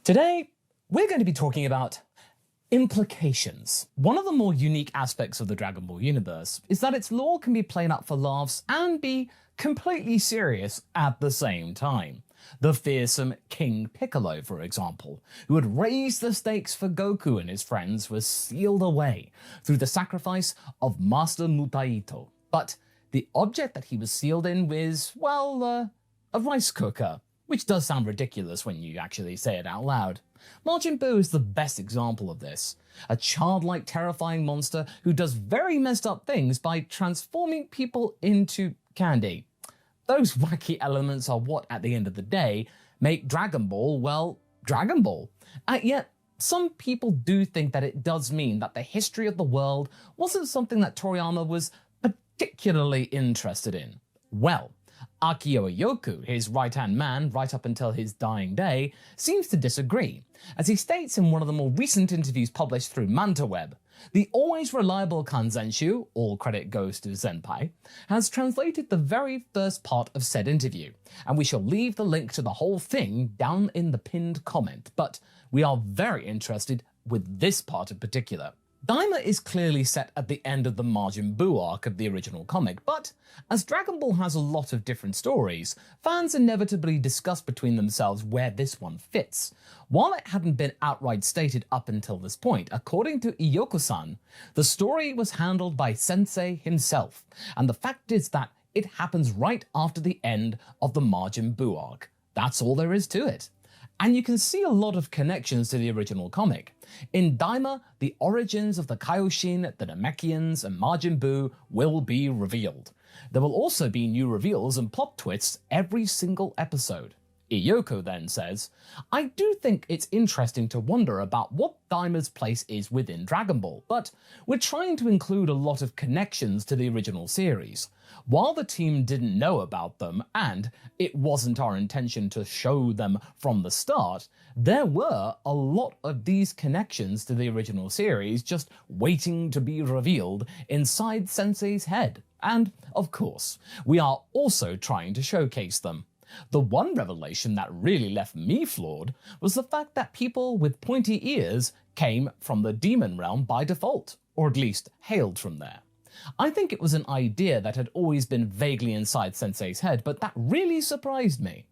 Today, we're going to be talking about implications. One of the more unique aspects of the Dragon Ball universe is that its lore can be played up for laughs and be completely serious at the same time. The fearsome King Piccolo, for example, who had raised the stakes for Goku and his friends, was sealed away through the sacrifice of Master Mutaito. But the object that he was sealed in was, well, a rice cooker, which does sound ridiculous when you actually say it out loud. Majin Buu is the best example of this. A childlike, terrifying monster who does very messed up things by transforming people into candy. Those wacky elements are what, at the end of the day, make Dragon Ball, well, Dragon Ball. Yet, some people do think that it does mean that the history of the world wasn't something that Toriyama was particularly interested in. Well, Akira Toriyama, his right-hand man right up until his dying day, seems to disagree, as he states in one of the more recent interviews published through MantaWeb. The always reliable Kanzenshu, all credit goes to Senpai, has translated the very first part of said interview, and we shall leave the link to the whole thing down in the pinned comment, but we are very interested with this part in particular. Daima is clearly set at the end of the Majin Buu arc of the original comic, but as Dragon Ball has a lot of different stories, fans inevitably discuss between themselves where this one fits. While it hadn't been outright stated up until this point, according to Iyoko-san, the story was handled by Sensei himself, and the fact is that it happens right after the end of the Majin Buu arc. That's all there is to it. And you can see a lot of connections to the original comic. In Daima, the origins of the Kaioshin, the Namekians, and Majin Buu will be revealed. There will also be new reveals and plot twists every single episode. Iyoko then says, I do think it's interesting to wonder about what Daima's place is within Dragon Ball, but we're trying to include a lot of connections to the original series. While the team didn't know about them, and it wasn't our intention to show them from the start, there were a lot of these connections to the original series just waiting to be revealed inside Sensei's head. And, of course, we are also trying to showcase them. The one revelation that really left me floored was the fact that people with pointy ears came from the demon realm by default, or at least hailed from there. I think it was an idea that had always been vaguely inside Sensei's head, but that really surprised me.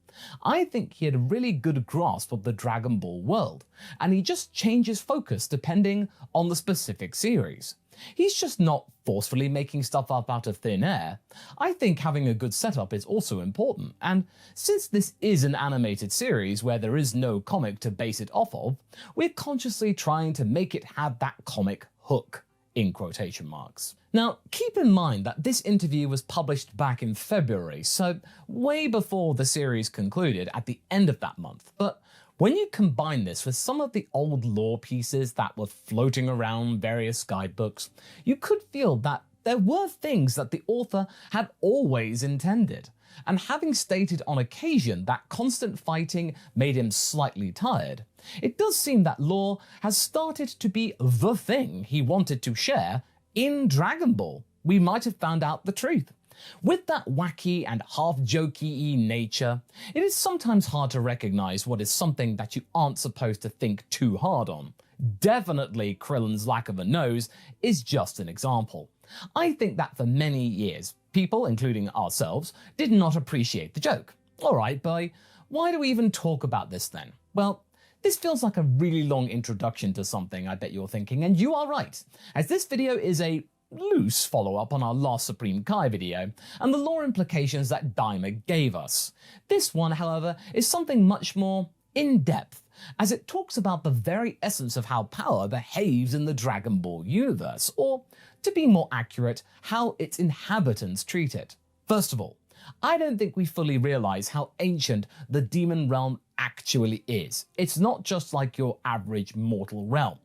I think he had a really good grasp of the Dragon Ball world, and he just changes focus depending on the specific series. He's just not forcefully making stuff up out of thin air. I think having a good setup is also important, and since this is an animated series where there is no comic to base it off of, we're consciously trying to make it have that comic hook, in quotation marks. Now, keep in mind that this interview was published back in February, so way before the series concluded at the end of that month, but when you combine this with some of the old lore pieces that were floating around various guidebooks, you could feel that there were things that the author had always intended. And having stated on occasion that constant fighting made him slightly tired, it does seem that lore has started to be the thing he wanted to share in Dragon Ball. We might have found out the truth. With that wacky and half-jokey nature, it is sometimes hard to recognize what is something that you aren't supposed to think too hard on. Definitely Krillin's lack of a nose is just an example. I think that for many years, people, including ourselves, did not appreciate the joke. Alright, but why do we even talk about this then? Well, this feels like a really long introduction to something, I bet you're thinking, and you are right, as this video is a loose follow-up on our last Supreme Kai video, and the lore implications that Daima gave us. This one, however, is something much more in-depth, as it talks about the very essence of how power behaves in the Dragon Ball universe, or, to be more accurate, how its inhabitants treat it. First of all, I don't think we fully realize how ancient the demon realm actually is. It's not just like your average mortal realm.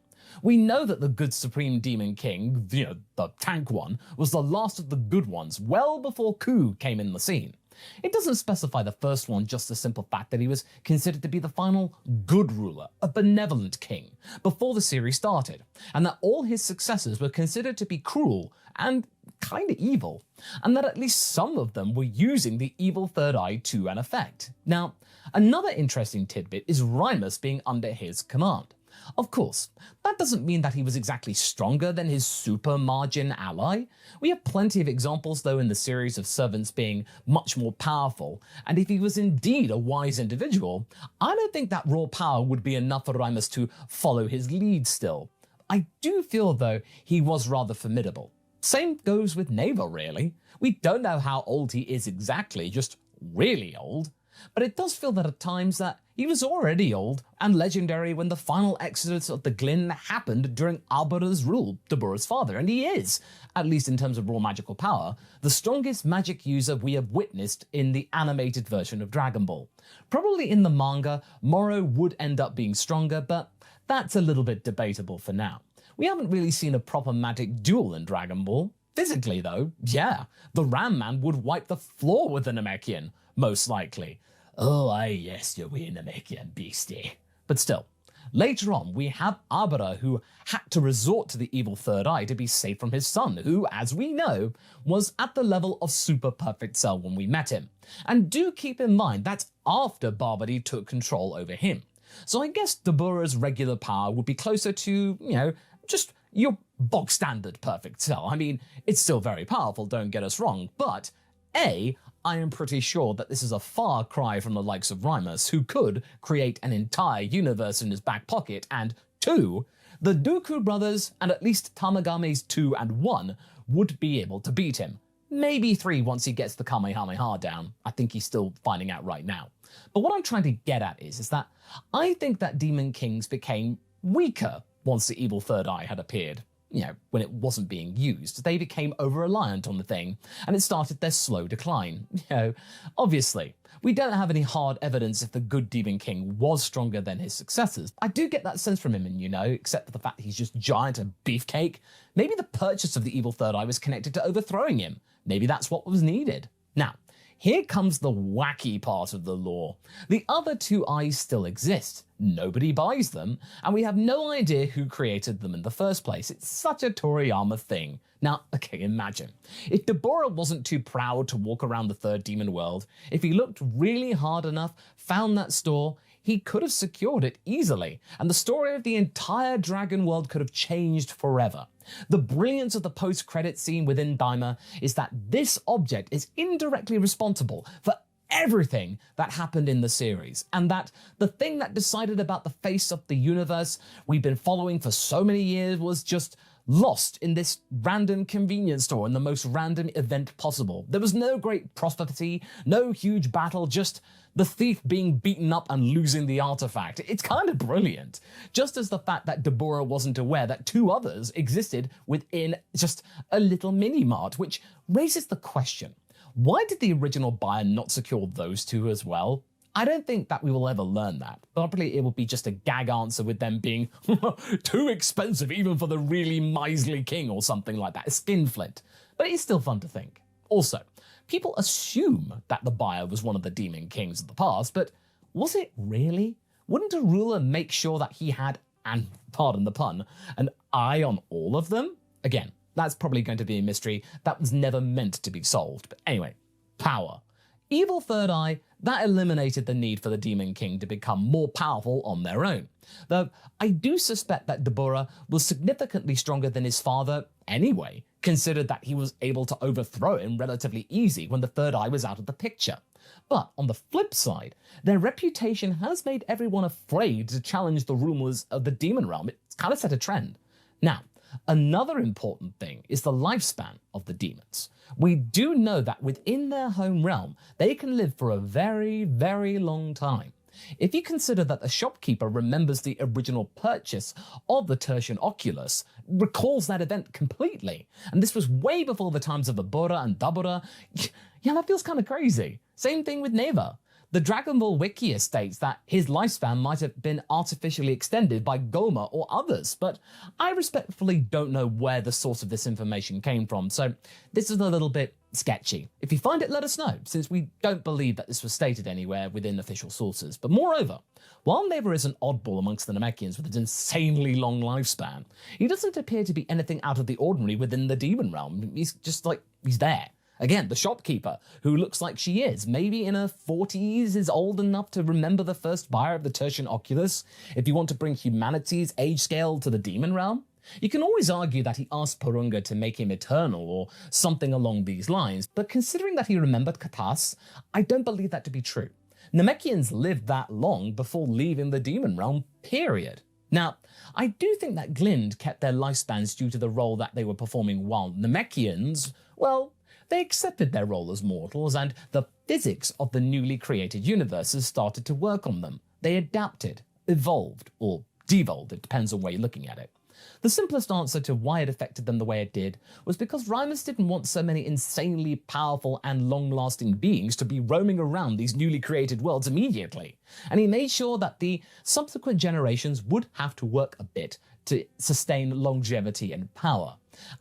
We know that the good Supreme Demon King, the tank one, was the last of the good ones well before Ku came in the scene. It doesn't specify the first one, just the simple fact that he was considered to be the final good ruler, a benevolent king, before the series started, and that all his successors were considered to be cruel and kinda evil, and that at least some of them were using the evil third eye to an effect. Now, Another interesting tidbit is Reimus being under his command. Of course, that doesn't mean that he was exactly stronger than his super margin ally. We have plenty of examples though in the series of servants being much more powerful, and if he was indeed a wise individual, I don't think that raw power would be enough for Reimus to follow his lead still. I do feel though he was rather formidable. Same goes with Neva really. We don't know how old he is exactly, just really old. But it does feel that at times that he was already old and legendary when the final exodus of the Glin happened during Albera's rule, Dabura's father, and he is, at least in terms of raw magical power, the strongest magic user we have witnessed in the animated version of Dragon Ball. Probably in the manga, Moro would end up being stronger, but that's a little bit debatable for now. We haven't really seen a proper magic duel in Dragon Ball. Physically though, yeah, the Ram Man would wipe the floor with the Namekian, most likely. Oh, aye, yes, you're a Namekian beastie. But still, later on, we have Abara who had to resort to the evil third eye to be safe from his son, who, as we know, was at the level of super perfect cell when we met him. And do keep in mind that's after Babidi took control over him. So I guess Dabura's regular power would be closer to, just your bog standard perfect cell. I mean, it's still very powerful, don't get us wrong, but A, I am pretty sure that this is a far cry from the likes of Reimus, who could create an entire universe in his back pocket, and 2, the Dooku brothers, and at least Tamagame's 2 and 1, would be able to beat him. Maybe 3 once he gets the Kamehameha down. I think he's still finding out right now. But what I'm trying to get at is that I think that Demon Kings became weaker once the evil third eye had appeared. When it wasn't being used, they became over-reliant on the thing, and it started their slow decline. Obviously, we don't have any hard evidence if the good Demon King was stronger than his successors. I do get that sense from him, and except for the fact that he's just giant and beefcake. Maybe the purchase of the evil third eye was connected to overthrowing him. Maybe that's what was needed. Now, here comes the wacky part of the lore. The other 2 eyes still exist. Nobody buys them, and we have no idea who created them in the first place. It's such a Toriyama thing. Now, okay, imagine. If Dabura wasn't too proud to walk around the third demon world, if he looked really hard enough, found that store, he could have secured it easily, and the story of the entire dragon world could have changed forever. The brilliance of the post-credit scene within Daima is that this object is indirectly responsible for everything that happened in the series, and that the thing that decided about the face of the universe we've been following for so many years was just lost in this random convenience store in the most random event possible. There was no great prophecy, no huge battle, just the thief being beaten up and losing the artifact. It's kind of brilliant. Just as the fact that Dabura wasn't aware that 2 others existed within just a little mini-mart, which raises the question, why did the original buyer not secure those 2 as well? I don't think that we will ever learn that. Probably it will be just a gag answer with them being too expensive even for the really miserly king or something like that, a skinflint. But it's still fun to think. Also, people assume that the buyer was one of the demon kings of the past, but was it really? Wouldn't a ruler make sure that he had, and pardon the pun, an eye on all of them? Again, that's probably going to be a mystery that was never meant to be solved. But anyway, power. Evil Third Eye, that eliminated the need for the Demon King to become more powerful on their own. Though I do suspect that Dabura was significantly stronger than his father anyway, considered that he was able to overthrow him relatively easy when the Third Eye was out of the picture. But on the flip side, their reputation has made everyone afraid to challenge the rulers of the Demon Realm. It's kind of set a trend. Now, another important thing is the lifespan of the demons. We do know that within their home realm, they can live for a very, very long time. If you consider that the shopkeeper remembers the original purchase of the Tertian Oculus, recalls that event completely, and this was way before the times of Abura and Dabura, yeah, that feels kind of crazy. Same thing with Neva. The Dragon Ball Wiki states that his lifespan might have been artificially extended by Goma or others, but I respectfully don't know where the source of this information came from, so this is a little bit sketchy. If you find it, let us know, since we don't believe that this was stated anywhere within official sources. But moreover, while Neva is an oddball amongst the Namekians with an insanely long lifespan, he doesn't appear to be anything out of the ordinary within the demon realm. He's just like, he's there. Again, the shopkeeper, who looks like she is, maybe in her 40s, is old enough to remember the first buyer of the Tertian Oculus, if you want to bring humanity's age scale to the demon realm. You can always argue that he asked Porunga to make him eternal or something along these lines, but considering that he remembered Katas, I don't believe that to be true. Namekians lived that long before leaving the demon realm, period. Now, I do think that Glind kept their lifespans due to the role that they were performing, while Namekians, well, they accepted their role as mortals, and the physics of the newly created universes started to work on them. They adapted, evolved, or devolved, it depends on where you're looking at it. The simplest answer to why it affected them the way it did was because Rimus didn't want so many insanely powerful and long-lasting beings to be roaming around these newly created worlds immediately, and he made sure that the subsequent generations would have to work a bit to sustain longevity and power.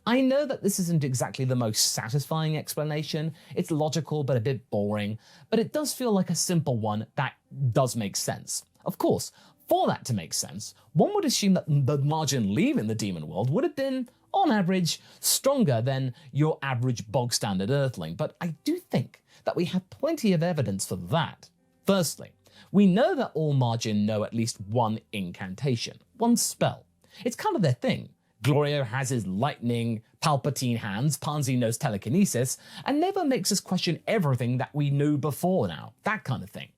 I know that this isn't exactly the most satisfying explanation, it's logical but a bit boring, but it does feel like a simple one that does make sense. Of course, for that to make sense, one would assume that the margin leaving the demon world would have been, on average, stronger than your average bog-standard Earthling, but I do think that we have plenty of evidence for that. Firstly, we know that all margin know at least one incantation, one spell. It's kind of their thing. Glorio has his lightning, Palpatine hands, Pansy knows telekinesis, and never makes us question everything that we knew before now, that kind of thing.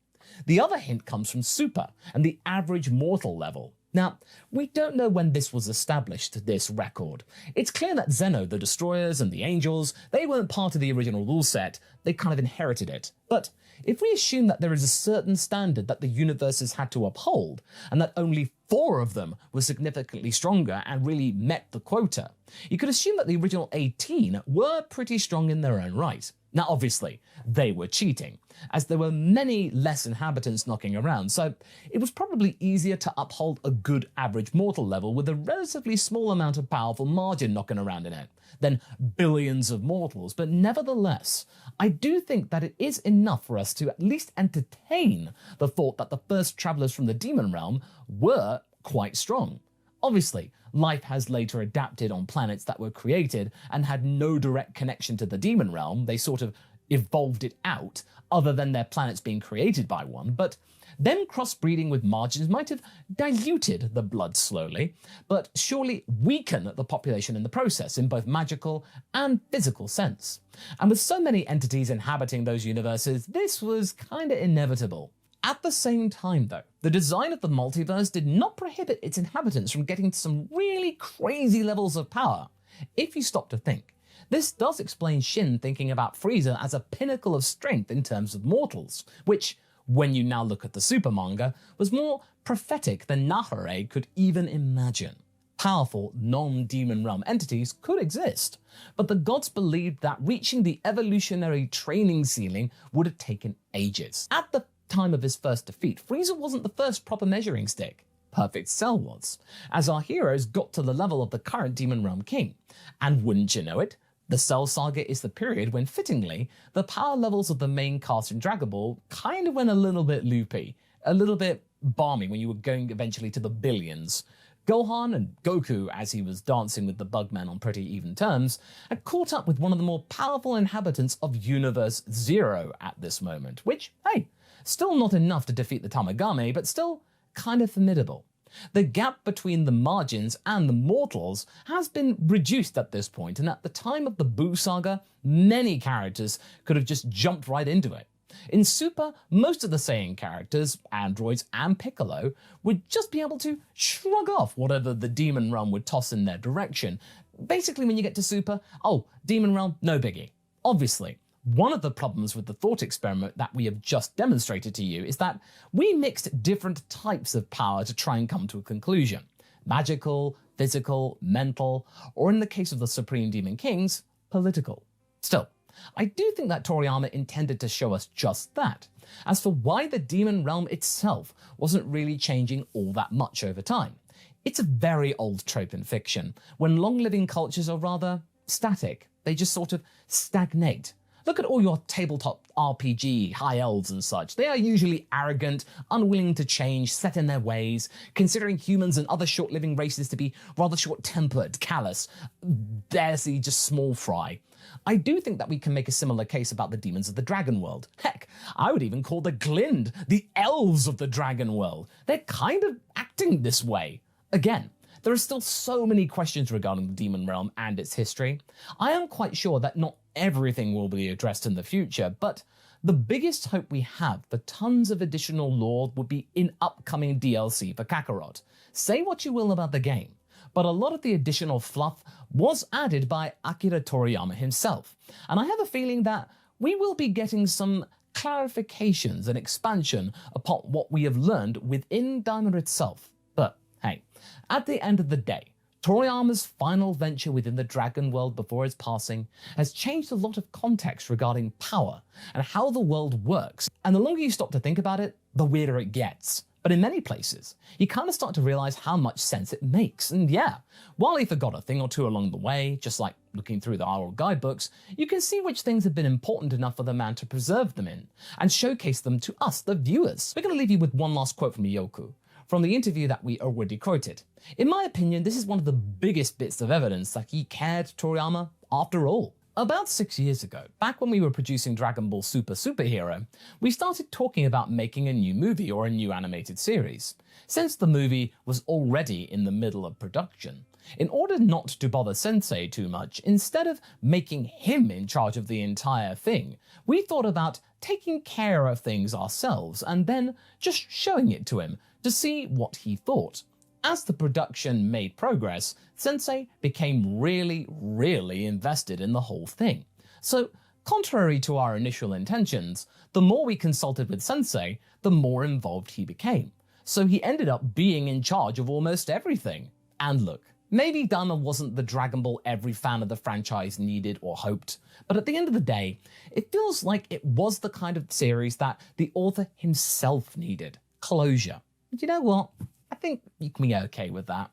The other hint comes from Super and the average mortal level. Now, we don't know when this was established, this record. It's clear that Zeno, the Destroyers, and the Angels, they weren't part of the original rule set, they kind of inherited it. But if we assume that there is a certain standard that the universes had to uphold, and that only 4 of them were significantly stronger and really met the quota, you could assume that the original 18 were pretty strong in their own right. Now, obviously, they were cheating, as there were many less inhabitants knocking around, so it was probably easier to uphold a good average mortal level with a relatively small amount of powerful margin knocking around in it, than billions of mortals. But nevertheless, I do think that it is enough for us to at least entertain the thought that the first travelers from the demon realm were quite strong. Obviously, life has later adapted on planets that were created and had no direct connection to the demon realm. They sort of evolved it out, other than their planets being created by one, but them crossbreeding with margins might have diluted the blood slowly, but surely weakened the population in the process, in both magical and physical sense. And with so many entities inhabiting those universes, this was kinda inevitable. At the same time, though, the design of the multiverse did not prohibit its inhabitants from getting to some really crazy levels of power. If you stop to think, this does explain Shin thinking about Frieza as a pinnacle of strength in terms of mortals, which, when you now look at the Super manga, was more prophetic than Nahare could even imagine. Powerful, non-demon realm entities could exist, but the gods believed that reaching the evolutionary training ceiling would have taken ages. At the time of his first defeat, Frieza wasn't the first proper measuring stick. Perfect Cell was, as our heroes got to the level of the current Demon Realm King. And wouldn't you know it, the Cell Saga is the period when, fittingly, the power levels of the main cast in Dragon Ball kind of went a little bit loopy, a little bit balmy when you were going eventually to the billions. Gohan and Goku, as he was dancing with the Bugman on pretty even terms, had caught up with one of the more powerful inhabitants of Universe Zero at this moment, which, hey, still not enough to defeat the Tamagami, but still kind of formidable. The gap between the margins and the mortals has been reduced at this point, and at the time of the Buu saga, many characters could have just jumped right into it. In Super, most of the Saiyan characters, androids and Piccolo, would just be able to shrug off whatever the Demon Realm would toss in their direction. Basically, when you get to Super, oh, Demon Realm, no biggie. Obviously, one of the problems with the thought experiment that we have just demonstrated to you is that we mixed different types of power to try and come to a conclusion. Magical, physical, mental, or in the case of the Supreme Demon Kings, political. Still, I do think that Toriyama intended to show us just that. As for why the demon realm itself wasn't really changing all that much over time. It's a very old trope in fiction, when long-living cultures are rather static. They just sort of stagnate. Look at all your tabletop RPG high elves and such. They are usually arrogant, unwilling to change, set in their ways, considering humans and other short-living races to be rather short-tempered, callous, barely just small fry. I do think that we can make a similar case about the demons of the dragon world. Heck, I would even call the Glind the elves of the dragon world. They're kind of acting this way. Again, there are still so many questions regarding the demon realm and its history. I am quite sure that not everything will be addressed in the future, but the biggest hope we have for tons of additional lore would be in upcoming DLC for Kakarot. Say what you will about the game, but a lot of the additional fluff was added by Akira Toriyama himself, and I have a feeling that we will be getting some clarifications and expansion upon what we have learned within Daima itself. But hey, at the end of the day, Toriyama's final venture within the Dragon world before his passing has changed a lot of context regarding power and how the world works, and the longer you stop to think about it, the weirder it gets. But in many places, you kind of start to realize how much sense it makes. And yeah, while he forgot a thing or two along the way, just like looking through the old guidebooks, you can see which things have been important enough for the man to preserve them in and showcase them to us, the viewers. We're going to leave you with one last quote from Yoku, from the interview that we already quoted. In my opinion, this is one of the biggest bits of evidence that he cared Toriyama after all. About 6 years ago, back when we were producing Dragon Ball Super Superhero, we started talking about making a new movie or a new animated series. Since the movie was already in the middle of production, in order not to bother Sensei too much, instead of making him in charge of the entire thing, we thought about taking care of things ourselves and then just showing it to him to see what he thought. As the production made progress, Sensei became really invested in the whole thing. So, contrary to our initial intentions, the more we consulted with Sensei, the more involved he became. So he ended up being in charge of almost everything. And look, maybe Daima wasn't the Dragon Ball every fan of the franchise needed or hoped, but at the end of the day, it feels like it was the kind of series that the author himself needed. Closure. And you know what? I think you can be okay with that.